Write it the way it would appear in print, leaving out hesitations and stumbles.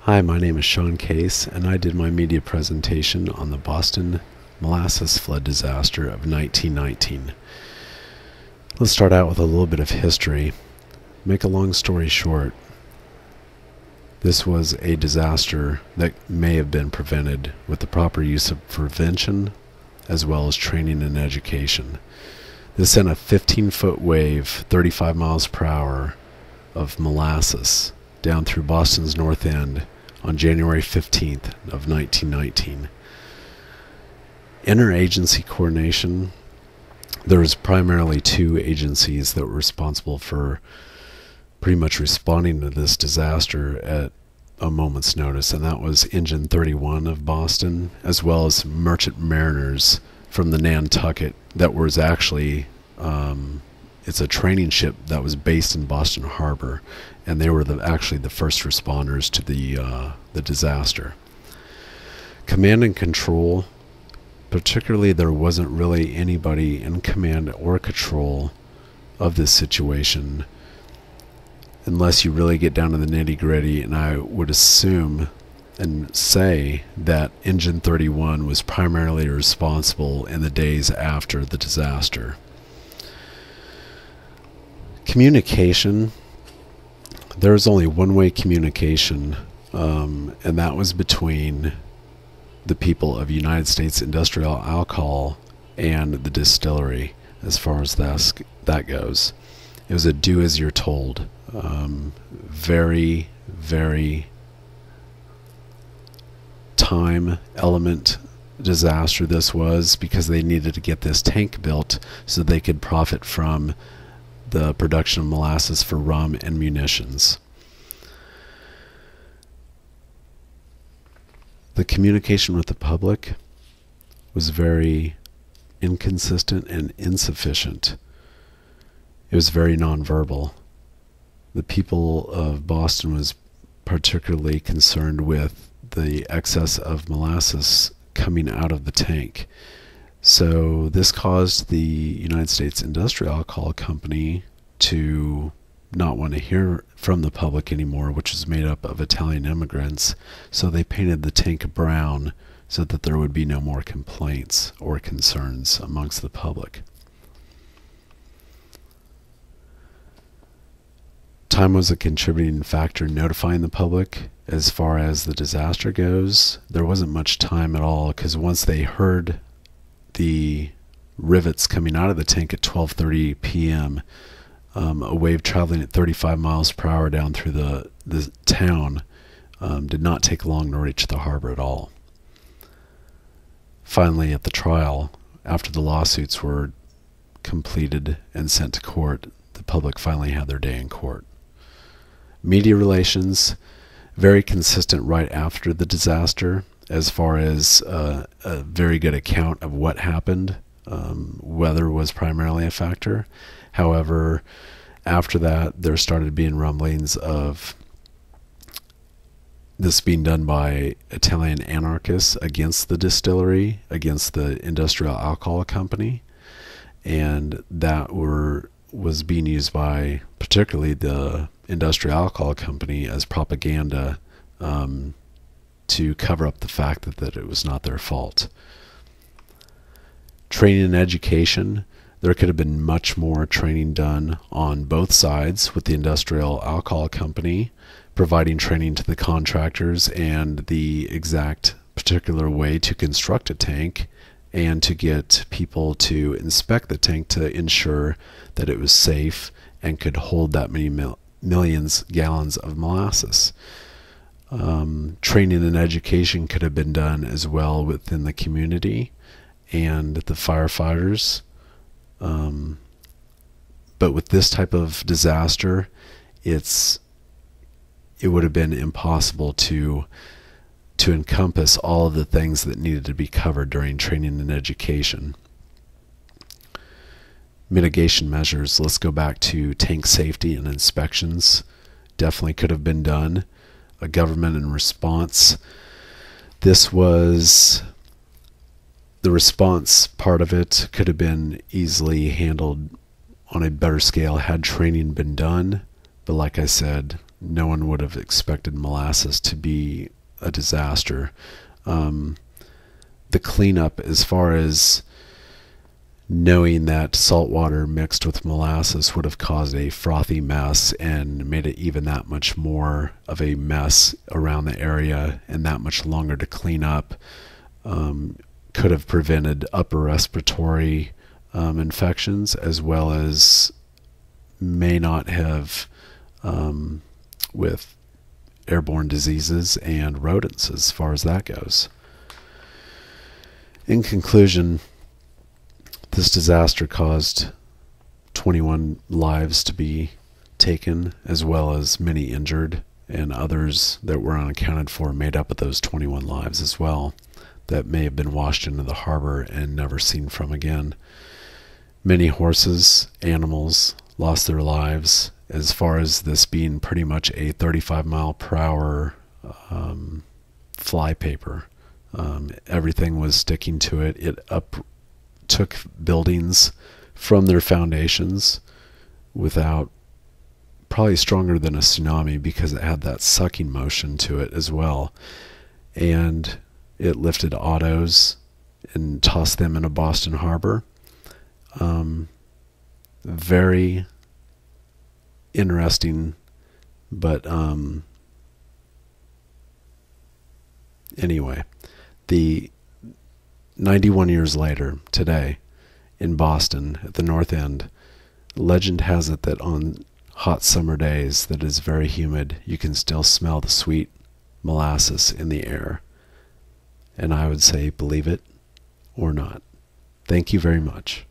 Hi, my name is Sean Case, and I did my media presentation on the Boston Molasses flood disaster of 1919. Let's start out with a little bit of history. Make a long story short, this was a disaster that may have been prevented with the proper use of prevention as well as training and education. This sent a 15-foot wave, 35 miles per hour, of molasses down through Boston's North End on January 15th of 1919. Interagency coordination, there was primarily two agencies that were responsible for pretty much responding to this disaster at a moment's notice, and that was Engine 31 of Boston, as well as merchant mariners from the Nantucket that was actually it's a training ship that was based in Boston Harbor, and they were actually the first responders to the disaster. Command and control, particularly there wasn't really anybody in command or control of this situation unless you really get down to the nitty-gritty, and I would assume and say that Engine 31 was primarily responsible in the days after the disaster. Communication, there was only one-way communication, and that was between the people of United States Industrial Alcohol and the distillery as far as that goes. It was a do as you're told. Very, very time element disaster this was, because they needed to get this tank built so they could profit from the production of molasses for rum and munitions. The communication with the public was very inconsistent and insufficient. It was very nonverbal. The people of Boston was particularly concerned with the excess of molasses coming out of the tank. So this caused the United States Industrial Alcohol Company to not want to hear from the public anymore, which was made up of Italian immigrants. So they painted the tank brown so that there would be no more complaints or concerns amongst the public. Time was a contributing factor in notifying the public. As far as the disaster goes, there wasn't much time at all, because once they heard the rivets coming out of the tank at 12:30 p.m., a wave traveling at 35 miles per hour down through the town did not take long to reach the harbor at all. Finally, at the trial, after the lawsuits were completed and sent to court, the public finally had their day in court. Media relations, very consistent right after the disaster, as far as a very good account of what happened. Weather was primarily a factor. However, after that, there started being rumblings of this being done by Italian anarchists against the distillery, against the Industrial Alcohol Company, and that was being used by particularly the Industrial Alcohol Company as propaganda to cover up the fact that it was not their fault. Training and education, there could have been much more training done on both sides, with the Industrial Alcohol Company providing training to the contractors and the exact particular way to construct a tank, and to get people to inspect the tank to ensure that it was safe and could hold that many millions gallons of molasses. Training and education could have been done as well within the community and the firefighters. But with this type of disaster, it would have been impossible to encompass all of the things that needed to be covered during training and education. Mitigation measures, let's go back to tank safety and inspections. Definitely could have been done. A government in response. This was the response part of it could have been easily handled on a better scale had training been done. But like I said, no one would have expected Molasses to be a disaster. The cleanup, as far as knowing that salt water mixed with molasses would have caused a frothy mess and made it even that much more of a mess around the area and that much longer to clean up, could have prevented upper respiratory infections, as well as may not have with airborne diseases and rodents as far as that goes. In conclusion, this disaster caused 21 lives to be taken, as well as many injured, and others that were unaccounted for made up of those 21 lives as well, that may have been washed into the harbor and never seen from again. Many horses, animals lost their lives, as far as this being pretty much a 35-mile-per-hour flypaper. Everything was sticking to it. It took buildings from their foundations without, probably stronger than a tsunami, because it had that sucking motion to it as well. And it lifted autos and tossed them into Boston Harbor. Very interesting, but anyway, the 91 years later, today, in Boston, at the North End, legend has it that on hot summer days that is very humid, you can still smell the sweet molasses in the air. And I would say, believe it or not. Thank you very much.